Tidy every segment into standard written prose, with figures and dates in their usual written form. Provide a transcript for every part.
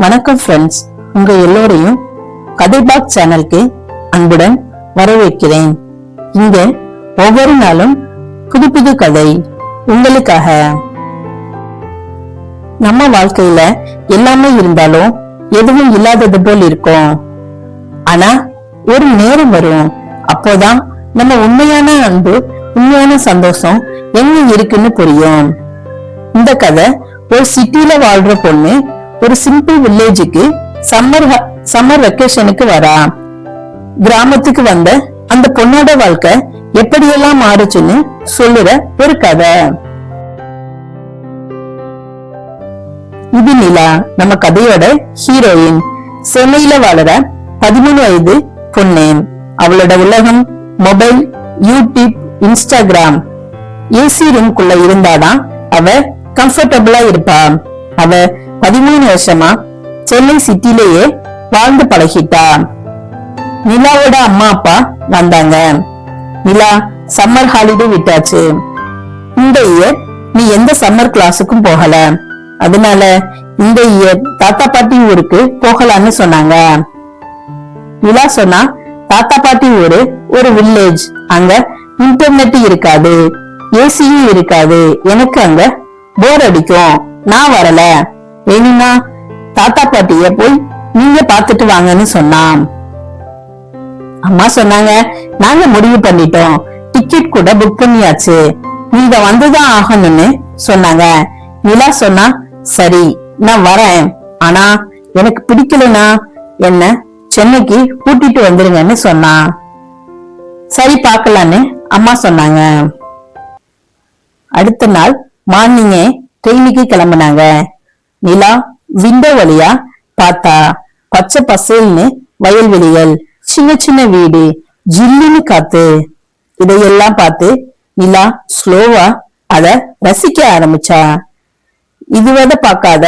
வணக்கம் ஃப்ரெண்ட்ஸ், உங்க எல்லோரையும் கதைபாக் சேனலுக்கு அன்புடன் வரவேற்கிறேன். இங்க ஒவ்வொரு நாளும் புது புது கதை உங்களுக்காக. நம்ம வாழ்க்கையில எல்லாமே இருந்தாலும் எதுவும் இல்லாதது போல் இருக்கும். ஆனா ஒரு நேரம் வரும், அப்போதான் நம்ம உண்மையான அன்பு, உண்மையான சந்தோஷம் எங்க இருக்குன்னு புரியும். இந்த கதை ஒரு சிட்டில வாழ்ற பொண்ணு ஒரு சிம்பிள் வில்லேஜுக்கு சம்மர் வெக்கேஷனுக்கு வரா. கிராமத்துக்கு வந்த அந்த பொண்ணோட வாழ்க்கை எப்படியெல்லாம் மாறுச்சுன்னு சொல்லுற ஒரு கதை. இது நிலா, நம்ம கதையோட ஹீரோயின். சென்னையில வாழற 13 வயது பொண்ணு. அவளோட உலகம் மொபைல், யூடியூப், இன்ஸ்டாகிராம். ஏசி ரூம்குள்ள இருந்தாதான் அவ கம்ஃபர்டபுளா இருப்பா. அவ 13 வருஷமா சென்னை சிட்டிலேயே வாழ்ந்து பழகிட்டா. நிலாவோட அம்மா அப்பா வந்தாங்க. நிலா சம்மர் ஹாலிடே விட்டாச்சு. இந்த இயர் நீ எந்த சம்மர் கிளாஸுக்கும் போகல, அதனால இந்த இயர் தாத்தா பாட்டி ஊருக்கு போகலான்னு சொன்னாங்க. நிலா சொன்னா, தாத்தா பாட்டி ஊரு ஒரு வில்லேஜ், அங்க இன்டர்நெட் இருக்காது, ஏசியும் இருக்காது, எனக்கு அங்க போர் அடிக்கும், நான் வரல, வேணும்னா தாத்தா பாட்டிய போய் நீங்க பாத்துட்டு வாங்கன்னு சொன்னான். அம்மா சொன்னாங்க, நாங்க முடிவு பண்ணிட்டோம், டிக்கெட் கூட புக் பண்ணியாச்சு, நீங்க வந்துதான் ஆகணும்னு சொன்னாங்க. நிலா சொன்னா, சரி நான் வரேன், ஆனா எனக்கு பிடிக்கலனா என்ன சென்னைக்கு கூட்டிட்டு வந்துருங்கன்னு சொன்னா. சரி பாக்கலான்னு அம்மா சொன்னாங்க. அடுத்த நாள் மார்னிங்கே ட்ரெயினுக்கு கிளம்புனாங்க. நிலா விண்டோ வழியா பார்த்தா பச்சை பசேல்னு வயல்வெளிகள், சின்ன சின்ன வீடு, ஜில்லுன்னு காத்து. இதையெல்லாம் பார்த்து நிலா ஸ்லோவா அத ரசிக்க ஆரம்பிச்சா. இதுவரை பார்க்காத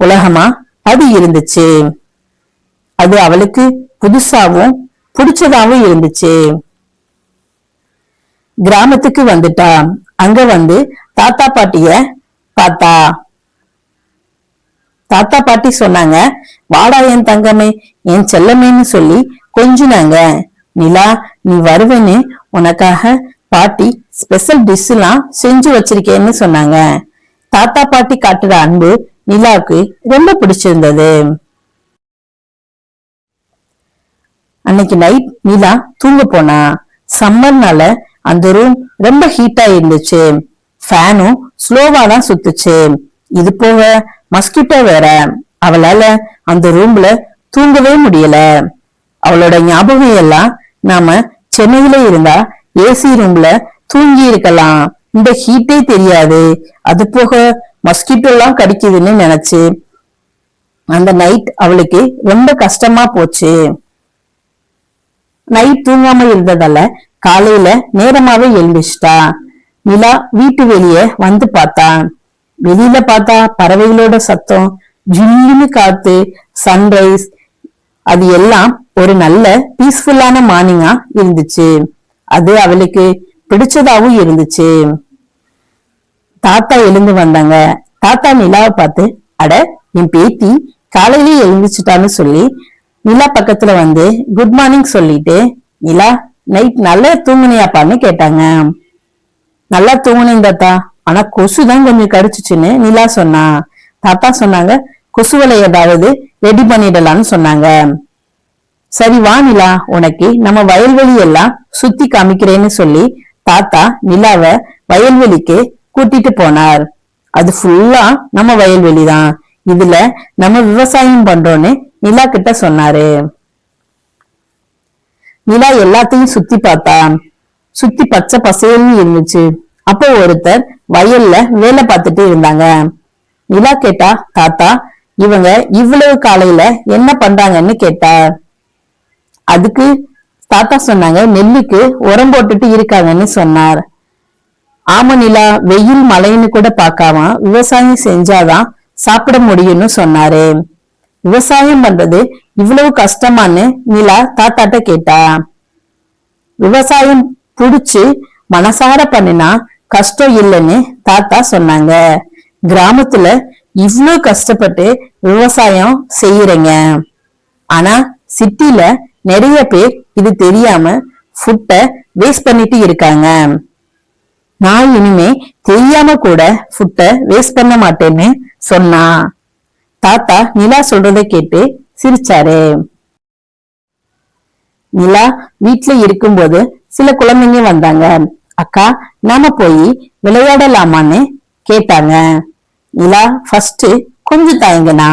உலகமா அது இருந்துச்சு. அது அவளுக்கு புதுசாவும் பிடிச்சதாவும் இருந்துச்சு. கிராமத்துக்கு வந்துட்டா. அங்க வந்து தாத்தா பாட்டிய பார்த்தா. தாத்தா பாட்டி சொன்னாங்க, வாடா என் தங்கமே, என் செல்லமேன்னு சொல்லி கொஞ்சினாங்க. நிலா, நீ வருவேன்னு உனக்காக பாட்டி ஸ்பெஷல் டிஷ் எல்லாம் செஞ்சு வச்சிருக்கேன்னு சொன்னாங்க. தாத்தா பாட்டி காட்டுற அன்பு நிலாவுக்கு ரொம்ப பிடிச்சிருந்தது. அன்னைக்கு நைட் நிலா தூங்க போனா. சம்மர்னால அந்த ரூம் ரொம்ப ஹீட்டா இருந்துச்சு. ஃபேனும் ஸ்லோவா தான் சுத்துச்சு. இது போக மஸ்கிட்டோ வேற. அவளால அந்த ரூம்ல தூங்கவே முடியல. அவளோட ஞாபகம் எல்லாம், நாம சென்னையில இருந்தா ஏசி ரூம்ல தூங்கி இருக்கலாம், இந்த ஹீட்டே தெரியாது, அது போக மஸ்கிட்டோ எல்லாம் கடிக்குதுன்னு நினைச்சு அந்த நைட் அவளுக்கு ரொம்ப கஷ்டமா போச்சு. நைட் தூங்காம இருந்ததால காலையில நேரமாவே எழுந்திரிச்சிட்டா. நிலா வீட்டு வெளியே வந்து பார்த்தா. வெளியில பார்த்தா பறவைகளோட சத்தம், ஜில்லுன்னு காத்து, சன்ரைஸ், அது எல்லாம் ஒரு நல்ல பீஸ்ஃபுல்லான மார்னிங்கா இருந்துச்சு. அது அவளுக்கு பிடிச்சதாவும் இருந்துச்சு. தாத்தா எழுந்து வந்தாங்க. தாத்தா நிலாவை பார்த்து, அட என் பேத்தி காலையிலேயே எழுந்துச்சுட்டான்னு சொல்லி நிலா பக்கத்துல வந்து குட் மார்னிங் சொல்லிட்டு, நிலா நைட் நல்லா தூங்குனியாப்பான்னு கேட்டாங்க. நல்லா தூங்குனேன் தாத்தா, ஆனா கொசுதான் கொஞ்சம் கடிச்சுச்சுன்னு நிலா சொன்னா. தாத்தா சொன்னாங்க, கொசு வலை ஏதாவது ரெடி பண்ணிடலாம்னு சொன்னாங்க. சரி வா நிலா, உனக்கு நம்ம வயல்வெளி எல்லாம் சுத்தி காமிக்கிறேன்னு சொல்லி தாத்தா நிலாவை வயல்வெளிக்கு கூட்டிட்டு போனார். அது ஃபுல்லா நம்ம வயல்வெளி தான், இதுல நம்ம விவசாயம் பண்றோம்னு நிலா கிட்ட சொன்னாரு. நிலா எல்லாத்தையும் சுத்தி பார்த்தா. சுத்தி பச்சை பசேல்னு இருந்துச்சு. அப்போ ஒருத்தர் வயல்ல வேலை பார்த்துட்டு இருந்தாங்க. நிலா கேட்டா, தாத்தா இவங்க இவ்வளவு காலையில என்ன பண்றாங்கன்னு கேட்டார். அதுக்கு தாத்தா சொன்னாங்க, நெல்லுக்கு உரம் போட்டுட்டு இருக்காங்கன்னு சொன்னார். ஆமா நிலா, வெயில் மழைன்னு கூட பார்க்காம விவசாயம் செஞ்சாதான் சாப்பிட முடியும்னு சொன்னாரு. விவசாயம் பண்றது இவ்வளவு கஷ்டமான்னு நிலா தாத்தாட்ட கேட்டா. விவசாயம் புடிச்சு மனசார பண்ணினா கஷ்டம் இல்லைன்னு தாத்தா சொன்னாங்க. கிராமத்துல இவ்ளோ கஷ்டப்பட்டு விவசாயம் செய்யறீங்க. ஆனா சிட்டில நிறைய பேர் இது தெரியாம ஃபுட்ட வேஸ்ட் பண்ணிட்டு இருக்காங்க. நான் இனிமே தெரியாம கூட ஃபுட்ட வேஸ்ட் பண்ண மாட்டேன்னு சொன்னா. தாத்தா நிலா சொல்றதை கேட்டு சிரிச்சாரு. நிலா வீட்டுல இருக்கும்போது சில குழந்தைங்க வந்தாங்க. அக்கா, நாம போய் விளையாடலாமான்னு கேட்டாங்க. நிலா ஃபர்ஸ்ட் கொஞ்சம் தயங்கினா.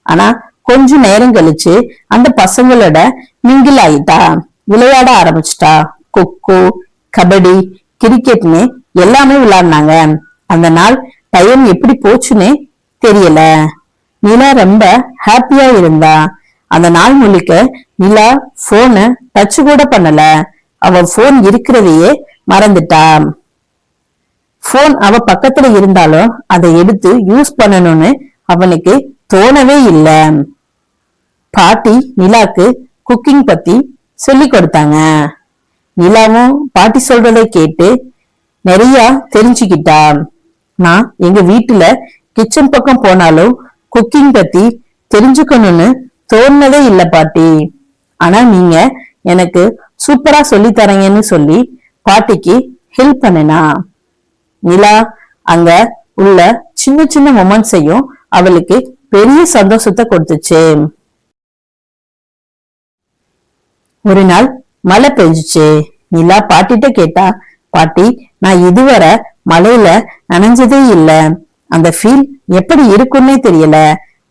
ஆனா கொஞ்ச நேரம் கழிச்சு அந்த பசங்களோட மிங்கில் ஆயிட்டா. விளையாட ஆரம்பிச்சிட்டா. கொக்கோ, கபடி, கிரிக்கெட்னு எல்லாமே விளையாடினாங்க. அந்த நாள் டைம் எப்படி போச்சுன்னு தெரியல. நிலா ரொம்ப ஹாப்பியா இருந்தா. அந்த நாள் முழுக்க நிலா போனை டச் கூட பண்ணல. அவ போன் இருக்கிறதையே மறந்துட்டா. போன் அவ பக்கத்துல இருந்தாலும் அதை எடுத்து யூஸ் பண்ணணும்னு அவனுக்கு தோணவே இல்லை. பாட்டி நிலாக்கு குக்கிங் பத்தி சொல்லி கொடுத்தாங்க. நிலாவும் பாட்டி சொல்றதை கேட்டு நிறைய தெரிஞ்சுக்கிட்டா. நான் எங்க வீட்டுல கிச்சன் பக்கம் போனாலும் குக்கிங் பத்தி தெரிஞ்சுக்கணும்னு தோணுனதே இல்ல பாட்டி. ஆனா நீங்க எனக்கு சூப்பரா சொல்லி தரீங்கன்னு சொல்லி பாட்டிக்கு ஹெல்ப் பண்ணினா. நிலா அங்க உள்ள சின்ன சின்ன மொமெண்ட்ஸையும் அவளுக்கு பெரிய சந்தோஷத்தை கொடுத்துச்சு. ஒரு நாள் மழை பெஞ்சிச்சு. நிலா பாட்டிட்ட கேட்டா, பாட்டி, நான் இதுவரை மழையில நனைஞ்சதே இல்ல. அந்த ஃபீல் எப்படி இருக்குன்னே தெரியல.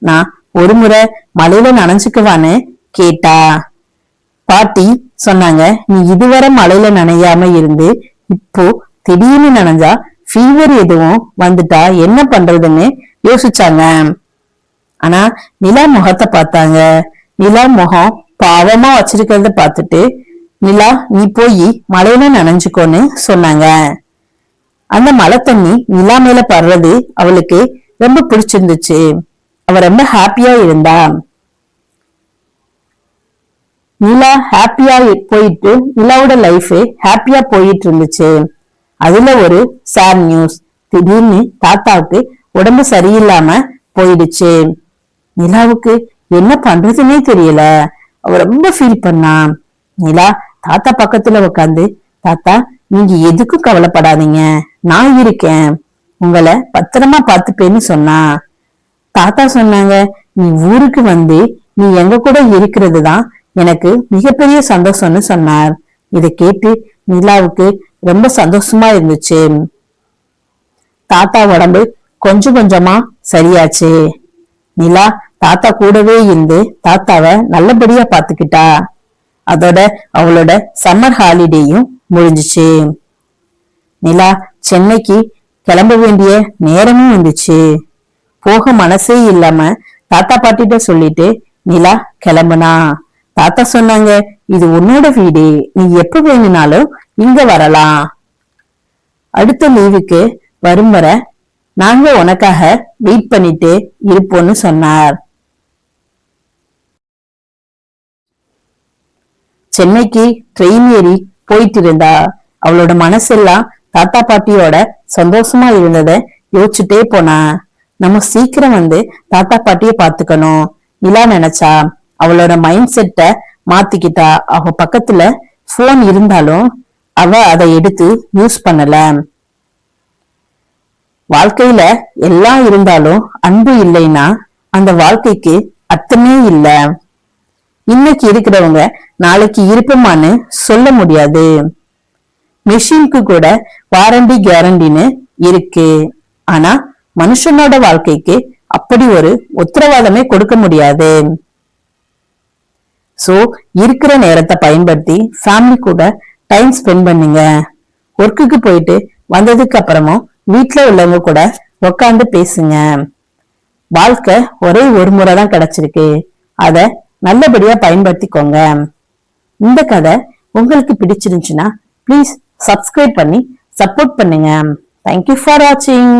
நான் ஒரு முறை மழையில நனைஞ்சுக்குவான்னு கேட்டா. பாட்டி சொன்னாங்க, நீ இதுவரை மழையில நனையாம இருந்து இப்போ திடீர்னு நனைஞ்சா ஃபீவர் எதுவும் வந்துட்டா என்ன பண்றதுன்னு யோசிச்சாங்க. ஆனா நிலா முகத்தை பார்த்தாங்க. நிலா முகம் பாவமா வச்சிருக்கிறத பார்த்துட்டு, நிலா நீ போய் மழையில நனைஞ்சுக்கோன்னு சொன்னாங்க. அந்த மழை தண்ணி நிலா மேல படுறது அவளுக்கு ரொம்ப பிடிச்சிருந்துச்சு. அவ ரொம்ப ஹாப்பியா இருந்தா. நிலா ஹாப்பியா போயிட்டு நிலாவோட லைஃப் ஹாப்பியா போயிட்டு இருந்துச்சு. அதுல ஒரு சேட் நியூஸ். திடீர்னு தாத்தாவுக்கு உடம்பு சரியில்லாம போயிடுச்சு. நிலாவுக்கு என்ன பண்றதுன்னே தெரியல. அவ ரொம்ப ஃபீல் பண்ணா. நிலா தாத்தா பக்கத்துல உட்காந்து, தாத்தா நீங்க எதுக்கும் கவலைப்படாதீங்க, நான் இருக்கேன், உங்களை பத்திரமா பாத்துப்பேன்னு சொன்னா. தாத்தா சொன்னாங்க, நீ ஊருக்கு வந்து நீ எங்க கூட இருக்கிறது தான் எனக்கு மிகப்பெரிய சந்தோஷம்னு சொன்னார். இதை கேட்டு நிலாவுக்கு ரொம்ப சந்தோஷமா இருந்துச்சு. தாத்தா உடம்பு கொஞ்சம் கொஞ்சமா சரியாச்சு. நிலா தாத்தா கூடவே இருந்து தாத்தாவை நல்லபடியா பாத்துக்கிட்டா. அதோட அவளோட சம்மர் ஹாலிடேயும் முடிஞ்சிச்சு. நிலா சென்னைக்கு கிளம்ப வேண்டிய நேரமும் வந்துச்சு. போக மனசே இல்லாம தாத்தா பாட்டிட்ட சொல்லிட்டு நிலா கிளம்புனா. தாத்தா சொன்னாங்க, இது உன்னோட வீடு, நீ எப்ப வேணும்னாலும் இங்க வரலாம். அடுத்த லீவுக்கு வரும் வர நாங்க உனக்காக வெயிட் பண்ணிட்டு இருப்போம்னு சொன்னார். சென்னைக்கு ட்ரெயின் ஏறி போயிட்டு இருந்தா. அவளோட மனசெல்லாம் தாத்தா பாட்டியோட சந்தோஷமா இருந்தத யோசிச்சுட்டே போனா. நம்ம சீக்கிரம் வந்து தாத்தா பாட்டிய பாத்துக்கணும் நிலா நினைச்சா. அவளோட மைண்ட் செட்டை மாத்திக்கிட்டா. அவ பக்கத்துல போன் இருந்தாலும் அவ அதை எடுத்து யூஸ் பண்ணல. வாழ்க்கையில எல்லாம் இருந்தாலும் அன்பு இல்லைன்னா அந்த வாழ்க்கைக்கு அர்த்தமே இல்லை. இன்னைக்கு இருக்கிறவங்க நாளைக்கு இருப்போமான்னு சொல்ல முடியாது. மெஷினுக்கு கூட வாரண்டி கேரண்டின்னு இருக்கு. ஆனா மனுஷனோட வாழ்க்கைக்கு அப்படி ஒரு உத்தரவாதமே கொடுக்க முடியாது. சோ இருக்கிற நேரத்தை பயன்படுத்தி ஃபேமிலி கூட டைம் ஸ்பெண்ட் பண்ணுங்க. ஒர்க்குக்கு போயிட்டு வந்ததுக்கு அப்புறமும் வீட்டுல உள்ளவங்க கூட உக்காந்து பேசுங்க. வாழ்க்கை ஒரே ஒரு முறை தான் கிடைச்சிருக்கு. அத நல்லபடியா பயன்படுத்திக்கோங்க. இந்த கதை உங்களுக்கு பிடிச்சிருந்துச்சுன்னா ப்ளீஸ் சப்ஸ்கிரைப் பண்ணி சப்போர்ட் பண்ணுங்க. தேங்க்யூ ஃபார் வாட்சிங்.